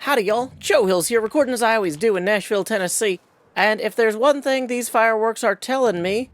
Howdy, y'all. Joe Hills here, recording as I always do in Nashville, Tennessee. And if there's one thing these fireworks are telling me,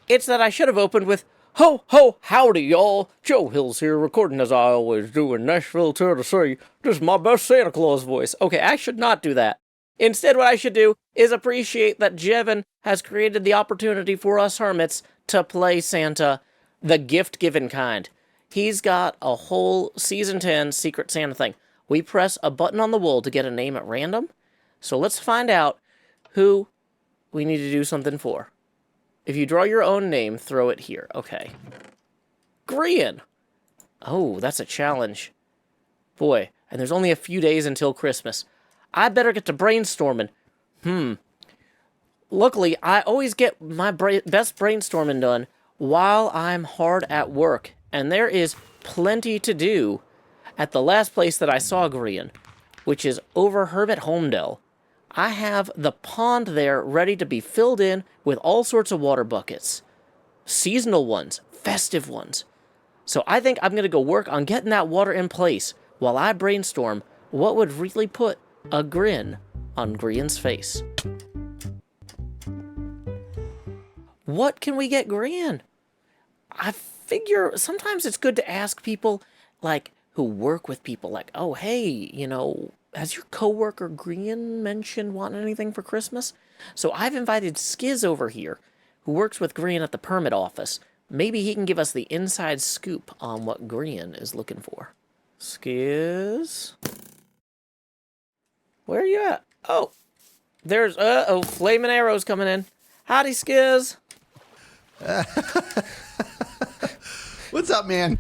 it's that I should have opened with, ho, ho, howdy, y'all. Joe Hills here, recording as I always do in Nashville, Tennessee. This is my best Santa Claus voice. Okay, I should not do that. Instead, what I should do is appreciate that iJevin has created the opportunity for us hermits to play Santa, the gift-giving kind. He's got a whole Season 10 Secret Santa thing. We press a button on the wall to get a name at random. So let's find out who we need to do something for. If you draw your own name, throw it here. Okay. Grian. Oh, that's a challenge. Boy, and there's only a few days until Christmas. I better get to brainstorming. Luckily, I always get my best brainstorming done while I'm hard at work. And there is plenty to do at the last place that I saw Grian, which is over Hermit Homedale. I have the pond there ready to be filled in with all sorts of water buckets. Seasonal ones, festive ones. So I think I'm going to go work on getting that water in place while I brainstorm what would really put a grin on Grian's face. What can we get Grian? I figure sometimes it's good to ask people, like, who work with people, like, oh, hey, you know, has your coworker Grian mentioned wanting anything for Christmas? So I've invited Skizz over here, who works with Grian at the permit office. Maybe he can give us the inside scoop on what Grian is looking for. Skizz? Where are you at? Oh, there's, flaming arrows coming in. Howdy, Skizz. What's up, man?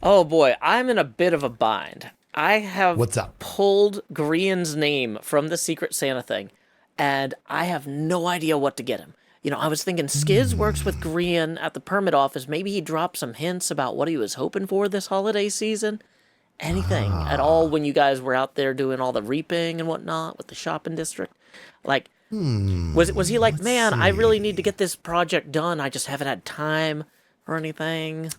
Oh boy, I'm in a bit of a bind. I have What's up? Pulled Grian's name from the Secret Santa thing, and I have no idea what to get him. You know, I was thinking Skizz works with Grian at the permit office. Maybe he dropped some hints about what he was hoping for this holiday season. Anything at all when you guys were out there doing all the reaping and whatnot with the shopping district? Like, was he like, man, I really need to get this project done. I just haven't had time or anything.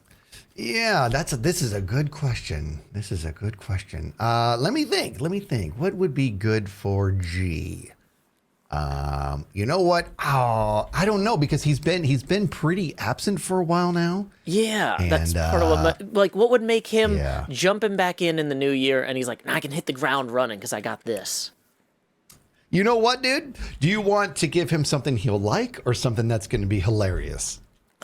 Yeah, this is a good question. This is a good question. Let me think. What would be good for G? You know what? Oh, I don't know, because he's been pretty absent for a while now. Yeah, And, that's part of what, like, what would make him yeah. jumping back in the new year, and he's like, nah, I can hit the ground running because I got this. You know what, dude? Do you want to give him something he'll like or something that's going to be hilarious?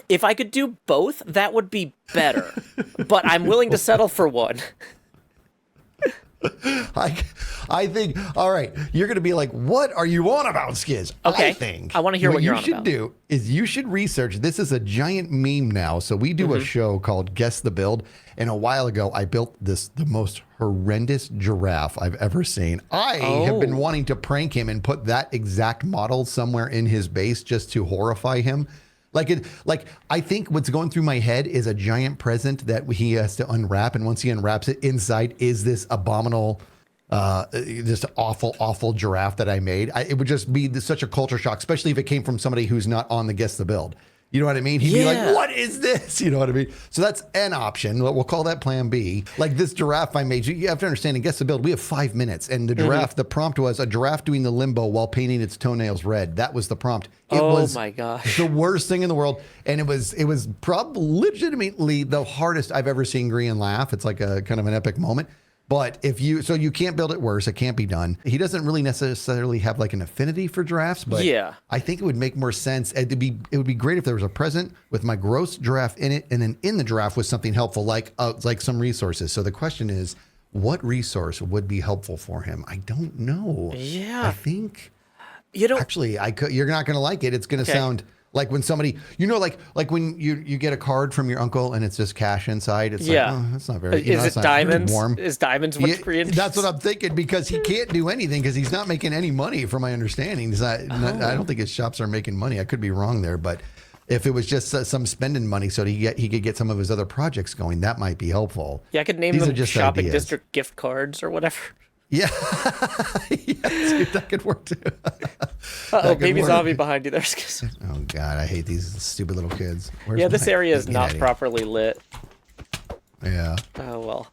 If I could do both, that would be better. But I'm willing to settle for one. I think, all right, you're going to be like, what are you on about, Skizz? Okay. I think I want to hear what you're on you should about. do is you should research. This is a giant meme now. So we do a show called Guess the Build. And a while ago, I built the most horrendous giraffe I've ever seen. I have been wanting to prank him and put that exact model somewhere in his base just to horrify him. Like I think what's going through my head is a giant present that he has to unwrap, and once he unwraps it, inside is this abominable, this awful giraffe that I made. It would just be such a culture shock, especially if it came from somebody who's not on the Guess the Build. You know what I mean? He'd be like, what is this? You know what I mean? So that's an option. We'll call that plan B. Like this giraffe I made, you have to understand, in Guess the Build, we have 5 minutes. And the giraffe, the prompt was a giraffe doing the limbo while painting its toenails red. That was the prompt. It was my gosh, the worst thing in the world. And it was probably legitimately the hardest I've ever seen Grian laugh. It's like a kind of an epic moment. But so you can't build it worse. It can't be done. He doesn't really necessarily have like an affinity for giraffes, but yeah, I think it would make more sense. It would be great if there was a present with my gross giraffe in it, and then in the giraffe was something helpful, like some resources. So the question is, what resource would be helpful for him? I don't know. Yeah, I think actually you're not going to like it. It's going to sound like when somebody, you know, like when you get a card from your uncle and it's just cash inside. It's like, oh, that's not very, is it diamonds? Warm. Is diamonds what's Grian? That's what I'm thinking, because he can't do anything because he's not making any money, from my understanding. I don't think his shops are making money. I could be wrong there, but if it was just some spending money so he could get some of his other projects going, that might be helpful. Yeah, I could name them shopping district gift cards or whatever. Yeah, dude, that could work too. Baby zombie behind you there, Skizz. Oh God, I hate these stupid little kids. This area is not properly lit. Yeah. Oh well.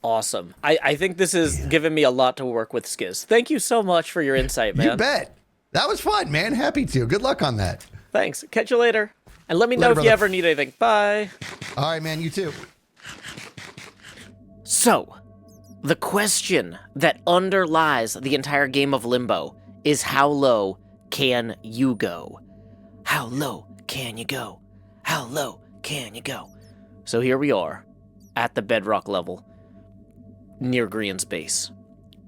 Awesome. I think this is giving me a lot to work with, Skizz. Thank you so much for your insight, man. You bet. That was fun, man. Happy to. Good luck on that. Thanks. Catch you later. And let me know Later, if you brother. ever need anything. Bye. All right, man. You too. So, the question that underlies the entire game of Limbo is how low can you go? How low can you go? How low can you go? So here we are, at the bedrock level, near Grian's base.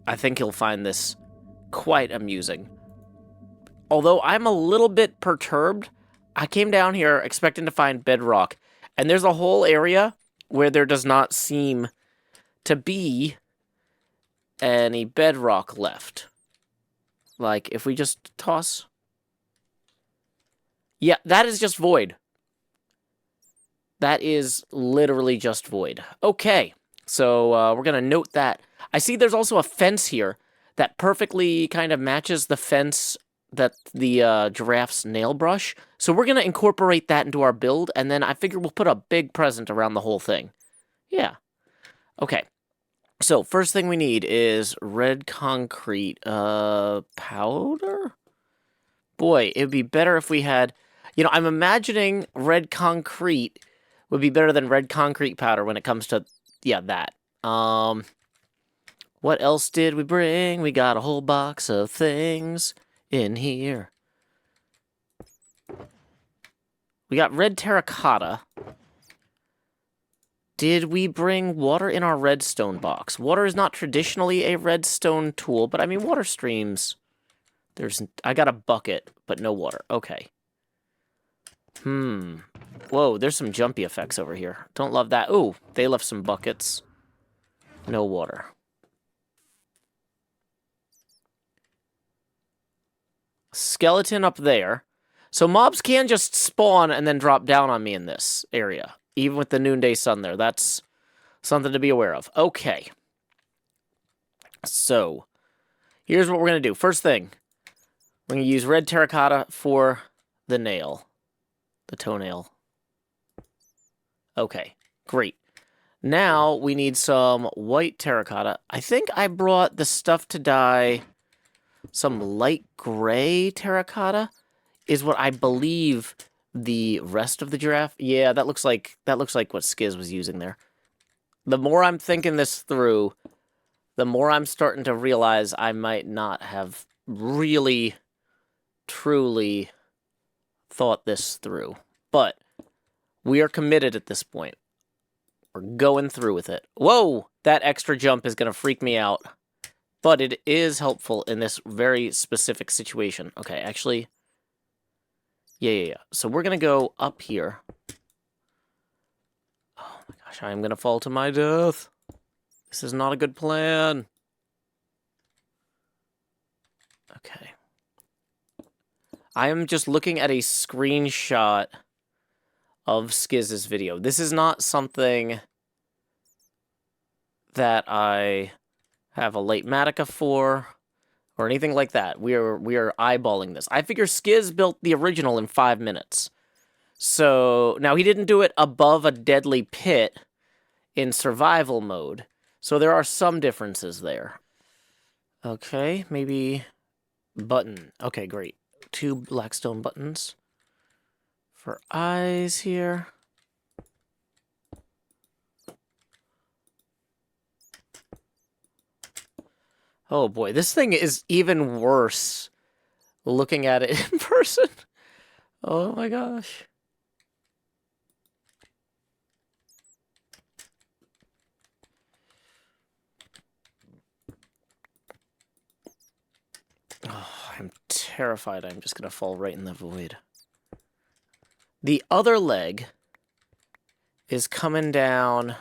I think you'll find this quite amusing. Although I'm a little bit perturbed, I came down here expecting to find bedrock, and there's a whole area where there does not seem to be any bedrock left. Like, if we just toss... Yeah, that is just void. That is literally just void. Okay, so we're going to note that. I see there's also a fence here that perfectly kind of matches the fence that the giraffe's nail brush. So we're going to incorporate that into our build, and then I figure we'll put a big present around the whole thing. Yeah. Okay. So first thing we need is red concrete powder? Boy, it would be better if we had... You know, I'm imagining red concrete would be better than red concrete powder when it comes to, yeah, that. What else did we bring? We got a whole box of things in here. We got red terracotta. Did we bring water in our redstone box? Water is not traditionally a redstone tool, but I mean, water streams. I got a bucket, but no water. Okay. Whoa, there's some jumpy effects over here. Don't love that. Ooh, they left some buckets. No water. Skeleton up there. So mobs can just spawn and then drop down on me in this area. Even with the noonday sun there. That's something to be aware of. Okay. So, here's what we're going to do. First thing, we're going to use red terracotta for the nail. The toenail. Okay, great. Now we need some white terracotta. I think I brought the stuff to dye some light gray terracotta is what I believe the rest of the giraffe. Yeah, that looks like what Skizz was using there. The more I'm thinking this through, the more I'm starting to realize I might not have really, truly thought this through. But we are committed at this point. We're going through with it. Whoa! That extra jump is going to freak me out. But it is helpful in this very specific situation. Okay, actually... Yeah. So we're going to go up here. Oh my gosh, I am going to fall to my death. This is not a good plan. Okay. I am just looking at a screenshot of Skizz's video. This is not something that I have a late Matica for or anything like that. We are eyeballing this. I figure Skizz built the original in 5 minutes. So now he didn't do it above a deadly pit in survival mode. So there are some differences there. Okay, maybe button. Okay, great. 2 blackstone buttons for eyes here. Oh boy, this thing is even worse looking at it in person. Oh my gosh. Oh, I'm terrified I'm just gonna fall right in the void. The other leg is coming down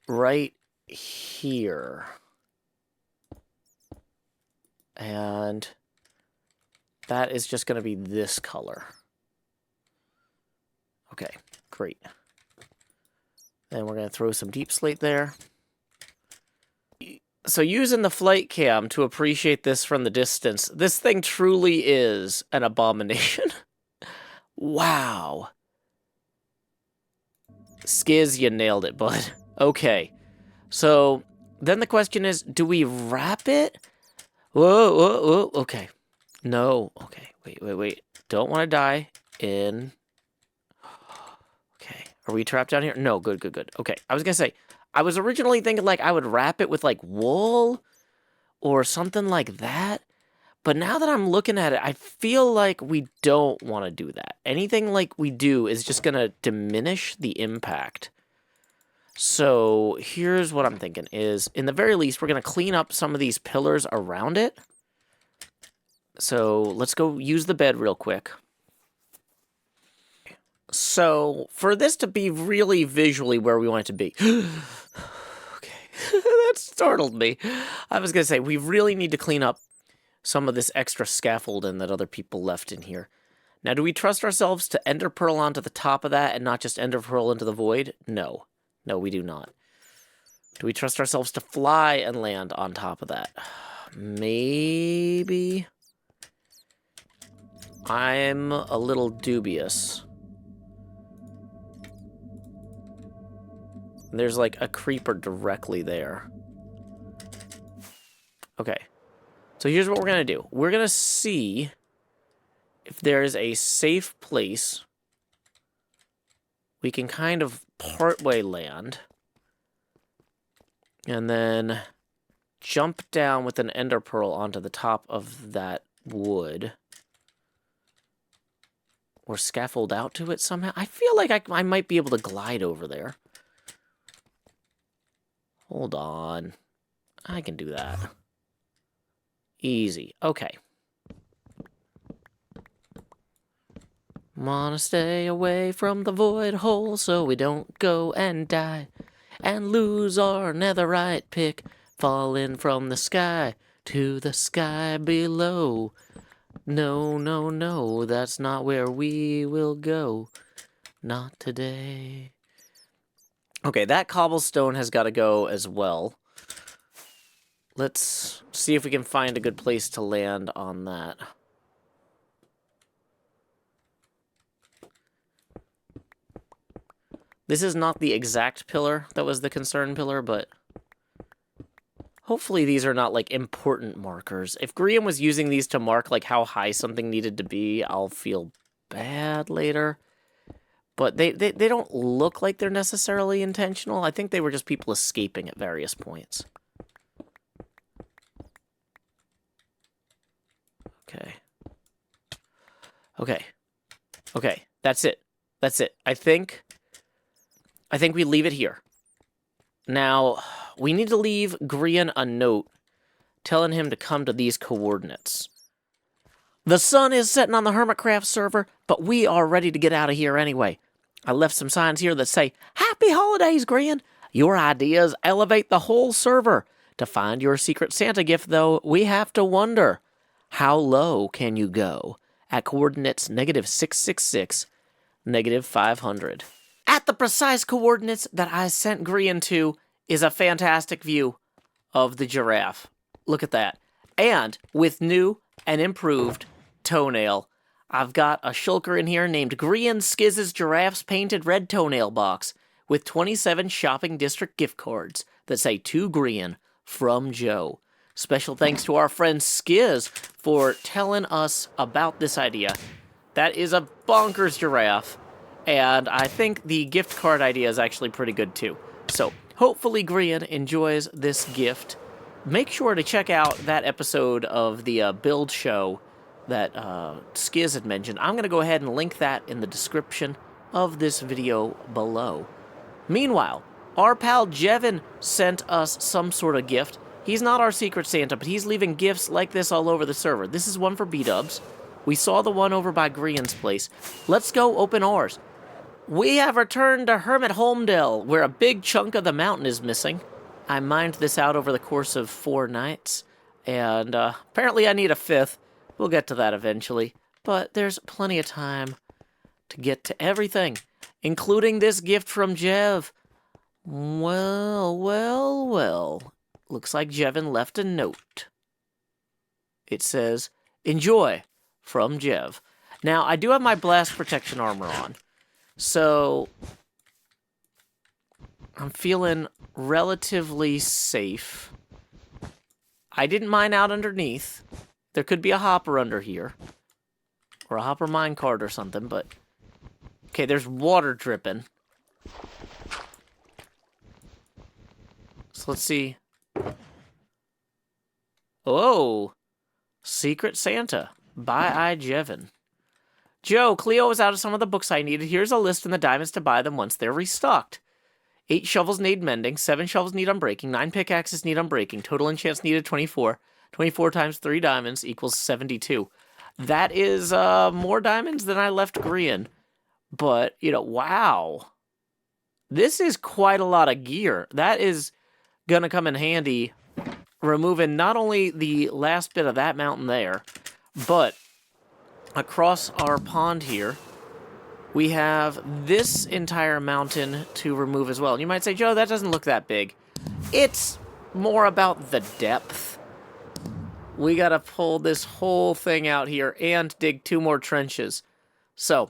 right here. And that is just going to be this color. Okay, great. Then we're going to throw some deep slate there. So using the flight cam to appreciate this from the distance, this thing truly is an abomination. Wow. Skizz, you nailed it, bud. Okay. So then the question is, do we wrap it? Whoa, whoa, whoa, okay. No, okay, wait. Don't want to die in... Okay, are we trapped down here? No, good. Okay, I was gonna say, I was originally thinking, like, I would wrap it with, like, wool or something like that. But now that I'm looking at it, I feel like we don't want to do that. Anything like we do is just gonna diminish the impact. So here's what I'm thinking is, in the very least, we're gonna clean up some of these pillars around it. So let's go use the bed real quick. So for this to be really visually where we want it to be, okay, that startled me. I was gonna say, we really need to clean up some of this extra scaffolding that other people left in here. Now, do we trust ourselves to ender pearl onto the top of that and not just ender pearl into the void? No. No, we do not. Do we trust ourselves to fly and land on top of that? Maybe. I'm a little dubious. There's like a creeper directly there. Okay. So here's what we're going to do. We're going to see if there is a safe place we can kind of partway land and then jump down with an ender pearl onto the top of that wood. Or scaffold out to it somehow. I feel like I might be able to glide over there. Hold on. I can do that. Easy. Okay. Wanna stay away from the void hole so we don't go and die and lose our netherite pick, falling from the sky to the sky below. No, that's not where we will go. Not today. Okay, that cobblestone has got to go as well. Let's see if we can find a good place to land on that. This is not the exact pillar that was the concern pillar, but hopefully these are not, like, important markers. If Graham was using these to mark, like, how high something needed to be, I'll feel bad later. But they don't look like they're necessarily intentional. I think they were just people escaping at various points. Okay. Okay, that's it. I think we leave it here. Now, we need to leave Grian a note telling him to come to these coordinates. The sun is setting on the HermitCraft server, but we are ready to get out of here anyway. I left some signs here that say, "Happy Holidays, Grian! Your ideas elevate the whole server. To find your secret Santa gift, though, we have to wonder, how low can you go? At coordinates -666, -500. At the precise coordinates that I sent Grian to is a fantastic view of the giraffe. Look at that. And with new and improved toenail. I've got a shulker in here named Grian Skizz's Giraffe's Painted Red Toenail Box with 27 shopping district gift cards that say to Grian from Joe. Special thanks to our friend Skizz for telling us about this idea. That is a bonkers giraffe. And I think the gift card idea is actually pretty good too. So hopefully Grian enjoys this gift. Make sure to check out that episode of the build show that Skizz had mentioned. I'm going to go ahead and link that in the description of this video below. Meanwhile, our pal JeeHillsTSD sent us some sort of gift. He's not our secret Santa, but he's leaving gifts like this all over the server. This is one for B-dubs. We saw the one over by Grian's place. Let's go open ours. We have returned to Hermit Holmdel, where a big chunk of the mountain is missing. I mined this out over the course of 4 nights, and apparently I need a 5th. We'll get to that eventually, but there's plenty of time to get to everything, including this gift from Jev. Well. Looks like JeeHillsTSD left a note. It says, "Enjoy, from Jev." Now, I do have my blast protection armor on, so I'm feeling relatively safe. I didn't mine out underneath. There could be a hopper under here. Or a hopper minecart or something, but... Okay, there's water dripping. So let's see. Oh! Secret Santa by iJevin. Joe, Cleo is out of some of the books I needed. Here's a list and the diamonds to buy them once they're restocked. 8 shovels need mending, 7 shovels need unbreaking, 9 pickaxes need unbreaking, total enchants needed 24. 24 times 3 diamonds equals 72. That is more diamonds than I left green. But, you know, wow. This is quite a lot of gear. That is going to come in handy, removing not only the last bit of that mountain there, but across our pond here, we have this entire mountain to remove as well. And you might say, Joe, that doesn't look that big. It's more about the depth. We got to pull this whole thing out here and dig 2 more trenches. So,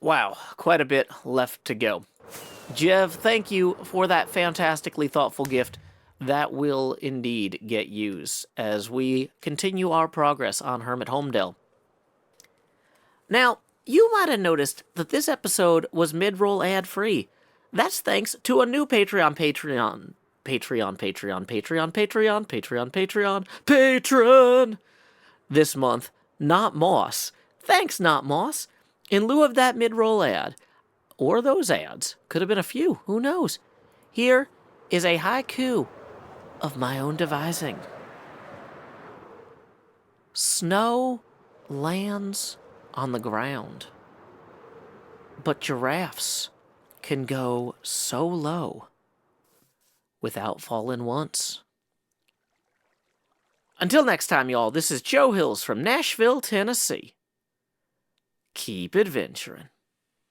wow, quite a bit left to go. Jev, thank you for that fantastically thoughtful gift. That will indeed get used as we continue our progress on Hermit Homedale. Now, you might have noticed that this episode was mid-roll ad-free. That's thanks to a new patron this month, Not Moss. Thanks, Not Moss. In lieu of that mid-roll ad, or those ads, could have been a few, who knows? Here is a haiku of my own devising. Snow lands on the ground, but giraffes can go so low without falling once. Until next time, y'all, this is Joe Hills from Nashville, Tennessee. Keep adventuring.